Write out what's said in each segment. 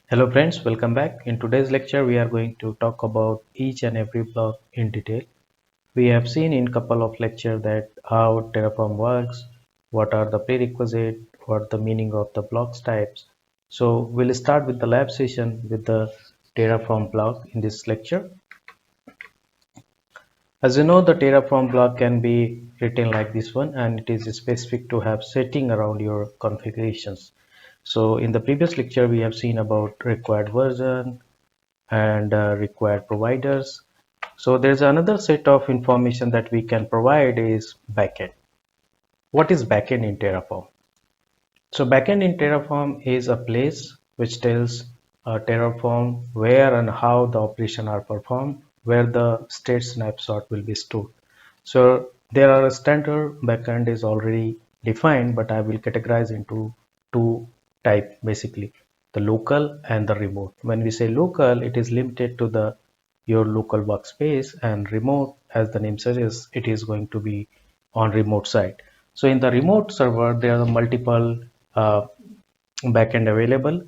Hello friends, welcome back. In today's lecture, we are going to talk about each and every block in detail. We have seen in couple of lectures that how Terraform works, what are the prerequisites, what the meaning of the blocks types. So we'll start with the lab session with the Terraform block in this lecture. As you know, the Terraform block can be written like this one, and it is specific to have setting around your configurations. So in the previous lecture, we have seen about required version, and required providers. So there's another set of information that we can provide is backend. What is backend in Terraform? So backend in Terraform is a place which tells Terraform where and how the operation are performed, where the state snapshot will be stored. So there are a standard backend is already defined, but I will categorize into two type basically, the local and the remote. When we say local, it is limited to the your local workspace, and remote, as the name suggests, it is going to be on remote side. So in the remote server, there are multiple uh, backend available,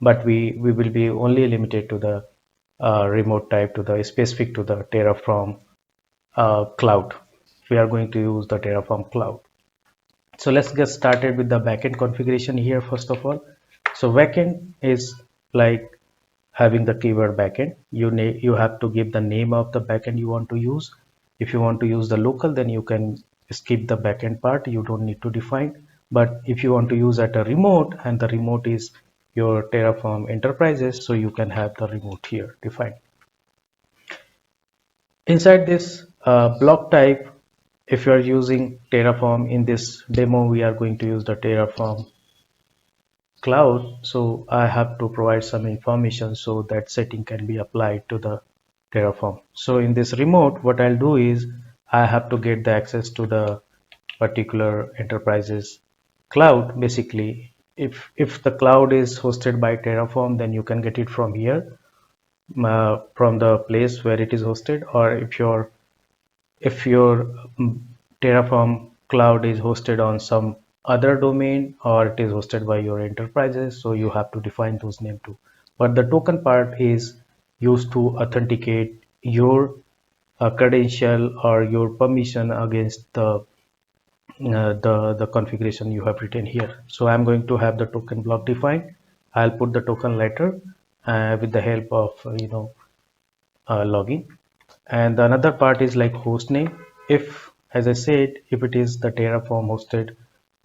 but we will be only limited to the remote type, to the specific to the Terraform cloud. We are going to use the Terraform cloud. So let's get started with the backend configuration here first of all. So backend is like having the keyword backend. You have to give the name of the backend you want to use. If you want to use the local, then you can skip the backend part. You don't need to define. But if you want to use at a remote, and the remote is your Terraform enterprises, so you can have the remote here defined. Inside this block type, if you are using Terraform in this demo, we are going to use the Terraform cloud. So I have to provide some information so that setting can be applied to the Terraform. So in this remote, what I'll do is I have to get the access to the particular enterprises cloud. Basically, if the cloud is hosted by Terraform, then you can get it from here, from the place where it is hosted, or if your Terraform cloud is hosted on some other domain, or it is hosted by your enterprises, so you have to define those names too. But the token part is used to authenticate your credential or your permission against the configuration you have written here. So I'm going to have the token block defined. I'll put the token letter with the help of login. And the another part is like host name. If, as I said, if it is the Terraform hosted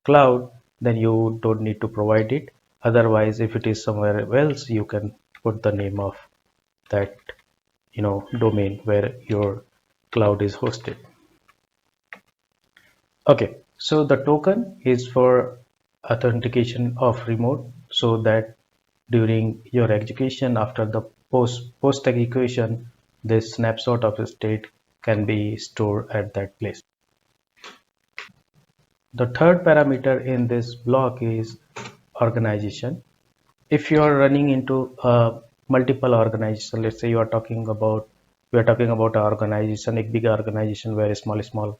cloud, then you don't need to provide it. Otherwise, if it is somewhere else, you can put the name of that domain where your cloud is hosted. Okay, so the token is for authentication of remote, so that during your execution, after the post execution, this snapshot of a state can be stored at that place. The third parameter in this block is organization. If you are running into multiple organization, let's say we are talking about an organization, a big organization where a small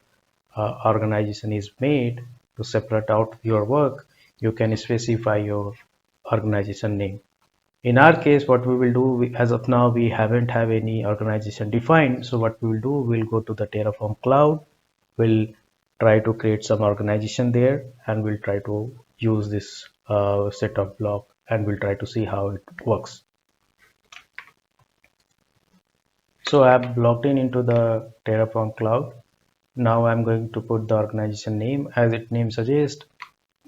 organization is made to separate out your work, you can specify your organization name. In our case, what we will do, as of now, we haven't have any organization defined. So what we will do, we'll go to the Terraform cloud. We'll try to create some organization there, and we'll try to use this set of block, and we'll try to see how it works. So I've logged in into the Terraform cloud. Now I'm going to put the organization name as its name suggests.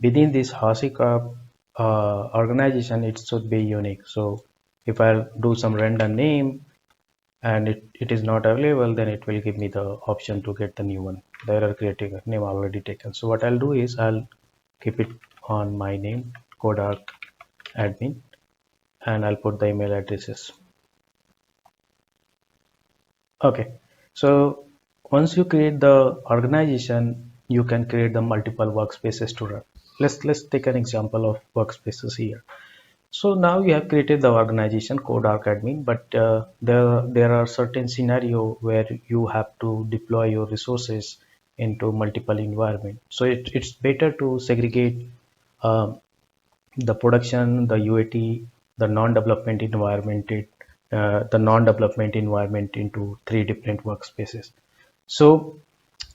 Within this HashiCorp organization, it should be unique. So if I do some random name and it is not available, then it will give me the option to get the new one. The error creating a name already taken. So what I'll do is I'll keep it on my name, Codarc admin, and I'll put the email addresses. Okay, so once you create the organization, you can create the multiple workspaces to run. Let's take an example of workspaces here. So now you have created the organization Codarc admin, but there are certain scenario where you have to deploy your resources into multiple environment. So it's better to segregate um, the production, the UAT, the non-development environment into three different workspaces. So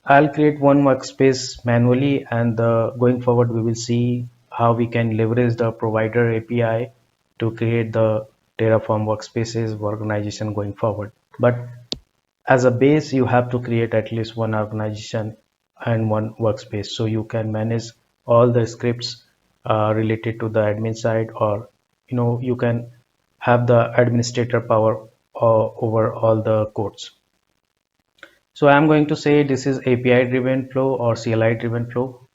I'll create one workspace manually, and going forward we will see how we can leverage the provider API to create the Terraform workspaces organization going forward. But as a base, you have to create at least one organization and one workspace, so you can manage all the scripts related to the admin side, or you can have the administrator power over all the codes. So I'm going to say this is API driven flow or CLI driven flow.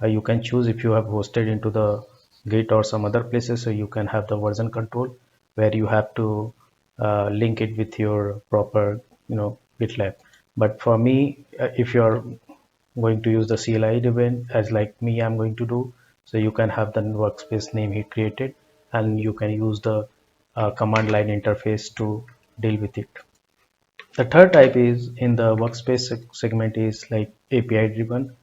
You can choose if you have hosted into the Git or some other places, so you can have the version control where you have to link it with your proper, GitLab. But for me, if you're going to use the CLI driven, as like me, I'm going to do, so you can have the workspace name he created, and you can use the command line interface to deal with it. The third type is in the workspace segment is like API driven.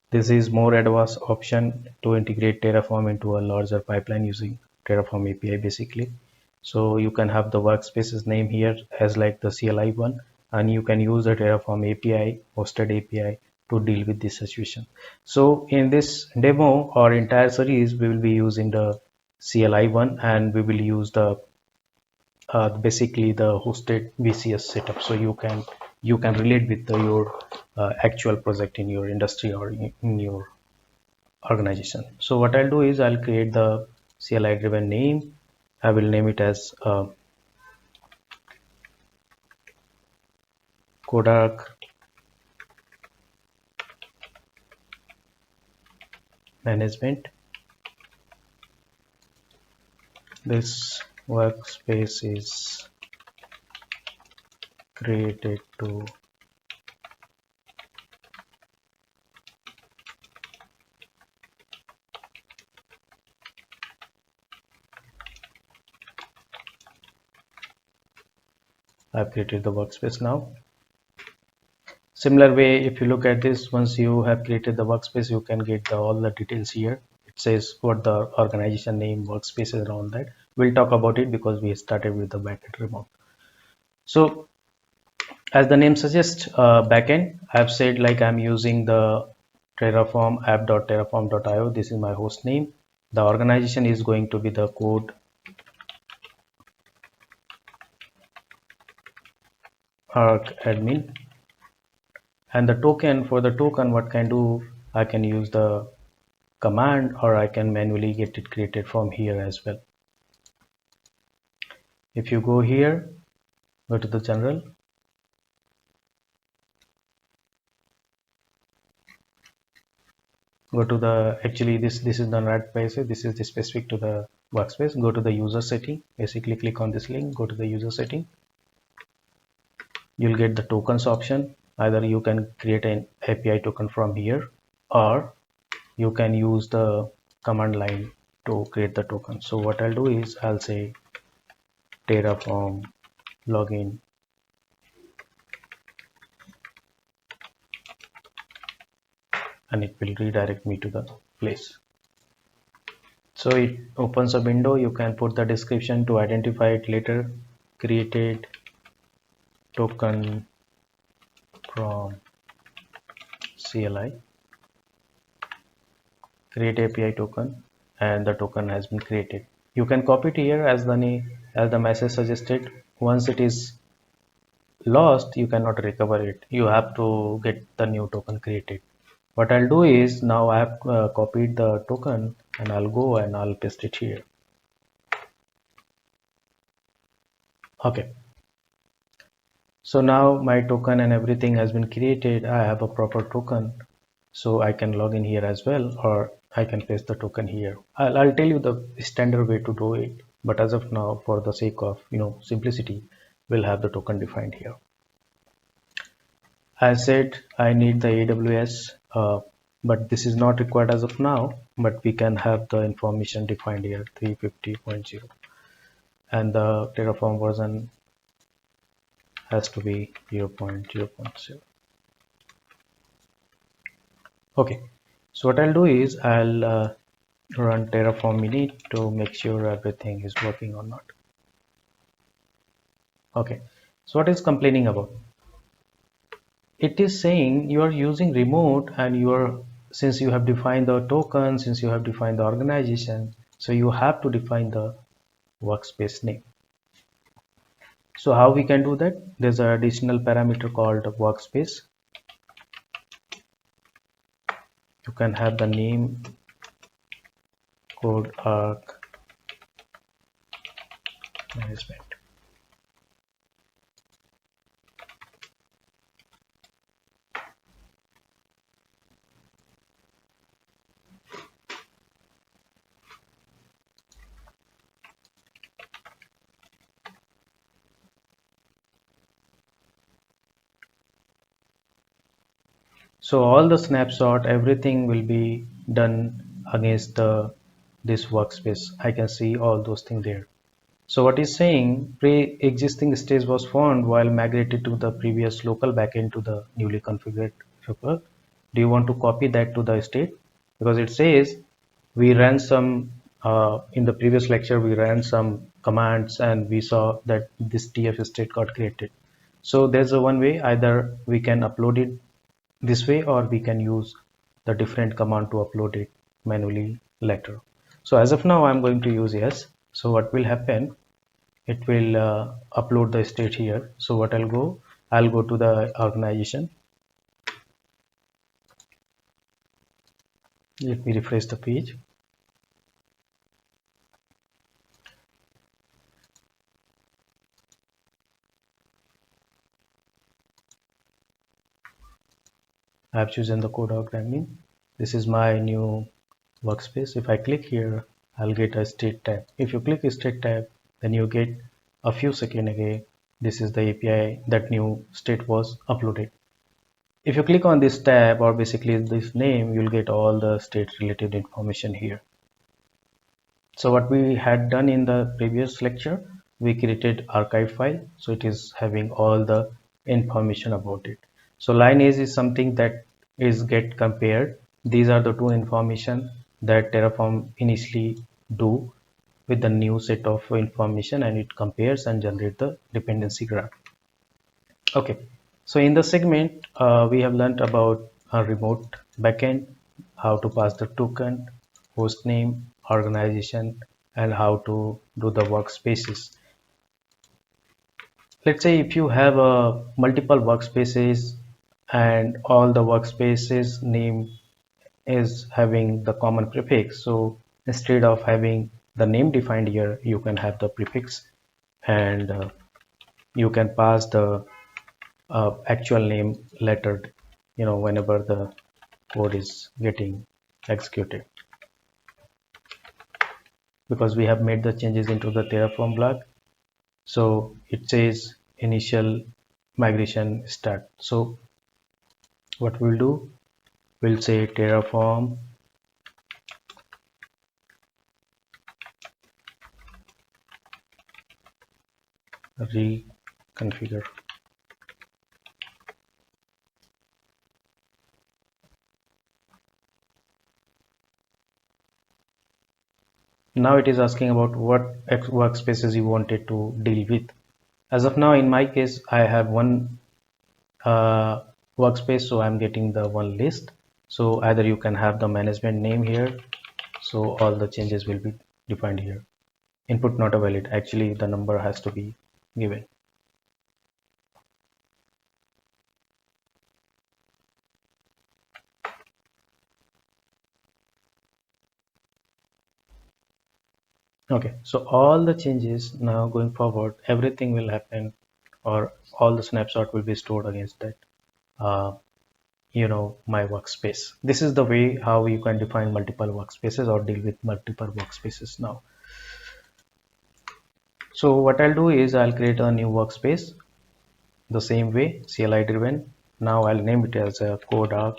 This is more advanced option to integrate Terraform into a larger pipeline using Terraform API basically. So you can have the workspace's name here as like the CLI one, and you can use the Terraform API, hosted API, to deal with this situation. So in this demo or entire series, we will be using the CLI one, and we will use the basically the hosted VCS setup, so you can relate with your actual project in your industry or in your organization. So what I'll do is I'll create the CLI driven name. I will name it as Kodak Management. This workspace is created to I've created the workspace now. Similar way, if you look at this, once you have created the workspace, you can get all the details here. It says what the organization name, workspace is around that. We'll talk about it because we started with the backend remote. So as the name suggests, backend, I've said like I'm using the Terraform app.terraform.io. This is my host name. The organization is going to be the code arc admin, and the token, for the token, what can do, I can use the command, or I can manually get it created from here as well. If you go here, go to the general, go to the, actually this is the right place, this is the specific to the workspace. Go to the user setting, basically click on this link, go to the user setting. You'll get the tokens option. Either you can create an API token from here, or you can use the command line to create the token. So what I'll do is I'll say Terraform login, and it will redirect me to the place. So it opens a window. You can put the description to identify it later. Created token from CLI, create API token, and the token has been created. You can copy it here as the message suggested. Once it is lost, you cannot recover it. You have to get the new token created. What I'll do is, now I have copied the token, and I'll go and I'll paste it here. Okay. So now my token and everything has been created. I have a proper token, so I can log in here as well, or I can paste the token here. I'll tell you the standard way to do it, but as of now, for the sake of simplicity, we'll have the token defined here. I said I need the AWS, but this is not required as of now, but we can have the information defined here, 350.0, and the Terraform version has to be 0.0.0. Okay, so what I'll do is I'll run Terraform init to make sure everything is working or not. Okay, so what is complaining about? It is saying you are using remote and you are, since you have defined the token, since you have defined the organization, so you have to define the workspace name. So how we can do that? There's an additional parameter called workspace. You can have the name code arc management. So all the snapshot, everything will be done against this workspace. I can see all those things there. So what is saying, pre-existing stage was found while migrated to the previous local backend to the newly configured repo. Do you want to copy that to the state? Because it says we ran some, in the previous lecture, we ran some commands and we saw that this TF state got created. So there's a one way, either we can upload it this way or we can use the different command to upload it manually later. So as of now, I'm going to use yes. So what will happen? It will upload the state here. So what I'll go to the organization. Let me refresh the page. I have chosen the code admin. This is my new workspace. If I click here, I'll get a state tab. If you click state tab, then you get a few seconds again. This is the API that new state was uploaded. If you click on this tab or basically this name, you'll get all the state related information here. So what we had done in the previous lecture, we created archive file. So it is having all the information about it. So line age is something that is get compared. These are the two information that Terraform initially do with the new set of information, and it compares and generate the dependency graph. Okay, so in the segment, we have learned about a remote backend, how to pass the token, host name, organization, and how to do the workspaces. Let's say if you have multiple workspaces and all the workspaces name is having the common prefix. So instead of having the name defined here, you can have the prefix, and you can pass the actual name lettered, whenever the code is getting executed, because we have made the changes into the Terraform block. So it says initial migration start. So what we'll do, we'll say Terraform reconfigure. Now it is asking about what workspaces you wanted to deal with. As of now, in my case, I have one uh, workspace, so I'm getting the one list. So either you can have the management name here, so all the changes will be defined here. Input not a valid, actually the number has to be given. Okay, so all the changes now going forward, everything will happen, or all the snapshot will be stored against that uh, my workspace. This is the way how you can define multiple workspaces or deal with multiple workspaces now. So what I'll do is I'll create a new workspace the same way, CLI driven. Now I'll name it as a code arc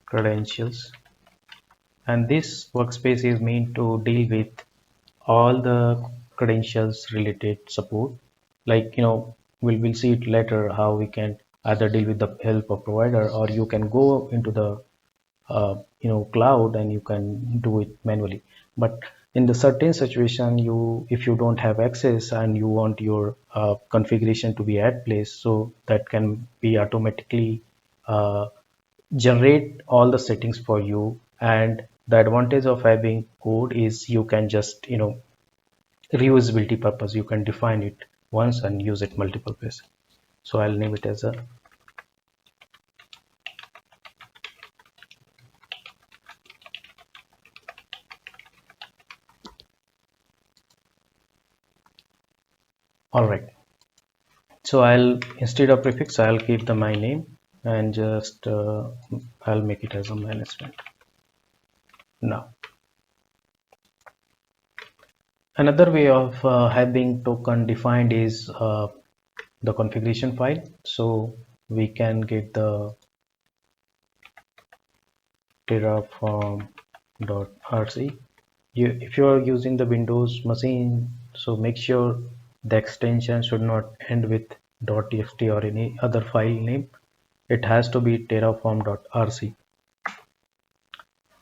credentials, and this workspace is meant to deal with all the credentials related support. Like, we'll see it later how we can either deal with the help of provider, or you can go into the cloud, and you can do it manually. But in the certain situation, if you don't have access and you want your configuration to be at place, so that can be automatically uh, generate all the settings for you. And the advantage of having code is you can just reusability purpose, you can define it once and use it multiple places. So I'll name it as a all right. So I'll, instead of prefix, I'll keep the my name and just I'll make it as a management. Now another way of having token defined is the configuration file. So we can get the terraform.rc. If you are using the Windows machine, so make sure the extension should not end with .txt or any other file name. It has to be terraform.rc.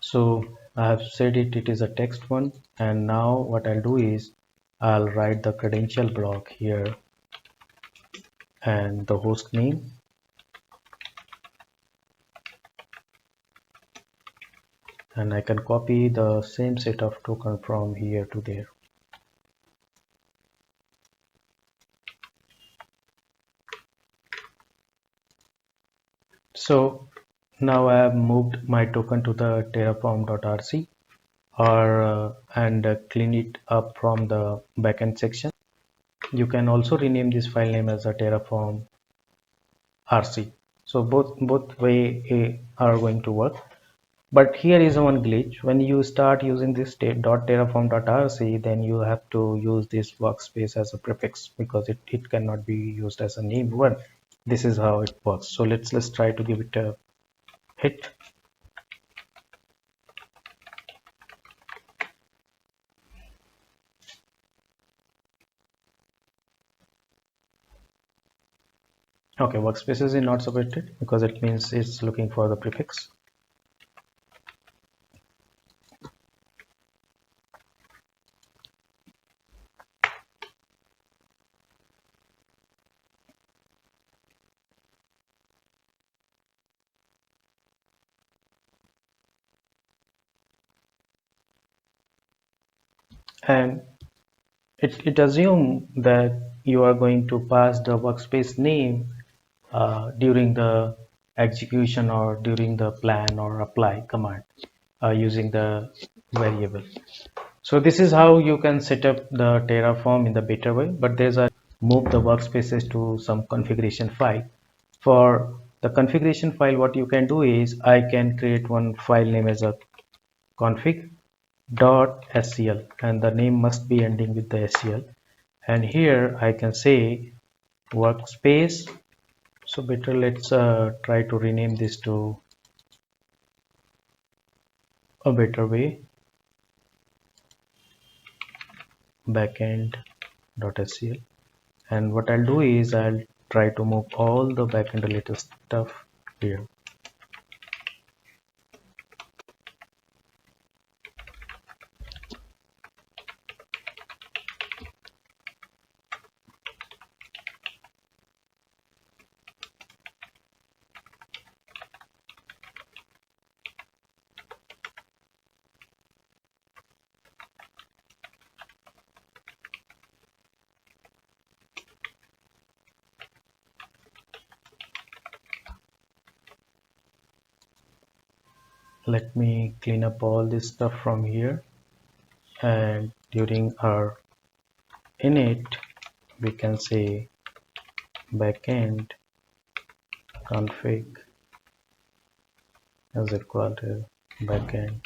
So I have said it is a text one, and now what I'll do is I'll write the credential block here and the host name, and I can copy the same set of token from here to there. So now I have moved my token to the terraform.rc, and clean it up from the backend section. You can also rename this file name as a terraform rc. So both way are going to work. But here is one glitch. When you start using this .terraform.rc, then you have to use this workspace as a prefix, because it cannot be used as a name one. This is how it works. So let's try to give it a hit. Okay, workspaces is not supported because it means it's looking for the prefix. And it assumes that you are going to pass the workspace name during the execution or during the plan or apply command using the variable. So this is how you can set up the Terraform in the better way, but there's a move the workspaces to some configuration file. For the configuration file, what you can do is I can create one file name as a config.scl, and the name must be ending with the scl. And here I can say workspace. So better let's try to rename this to a better way, backend.scl. And what I'll do is I'll try to move all the backend related stuff here. Let me clean up all this stuff from here, and during our init we can say backend config is equal to backend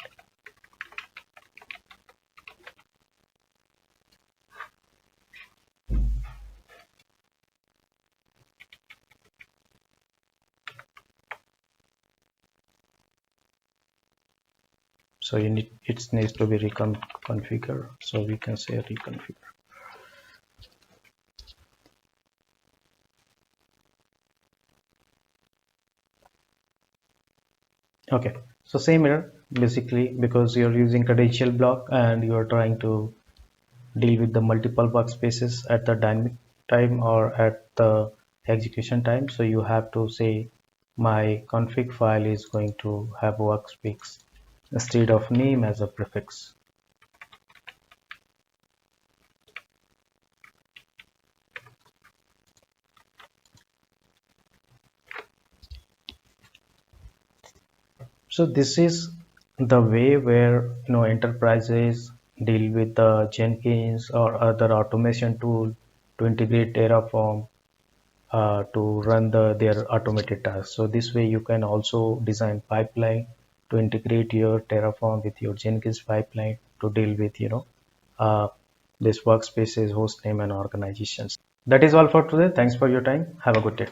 so you need, it needs to be reconfigure, so we can say reconfigure. Okay, So same here, basically, because you're using credential block and you're trying to deal with the multiple workspaces at the dynamic time or at the execution time. So you have to say my config file is going to have workspace instead of name as a prefix. So this is the way where enterprises deal with the Jenkins or other automation tool to integrate Terraform to run their automated tasks. So this way you can also design pipeline to integrate your Terraform with your Jenkins pipeline to deal with uh, this workspaces, host name and organizations. That is all for today. Thanks for your time. Have a good day.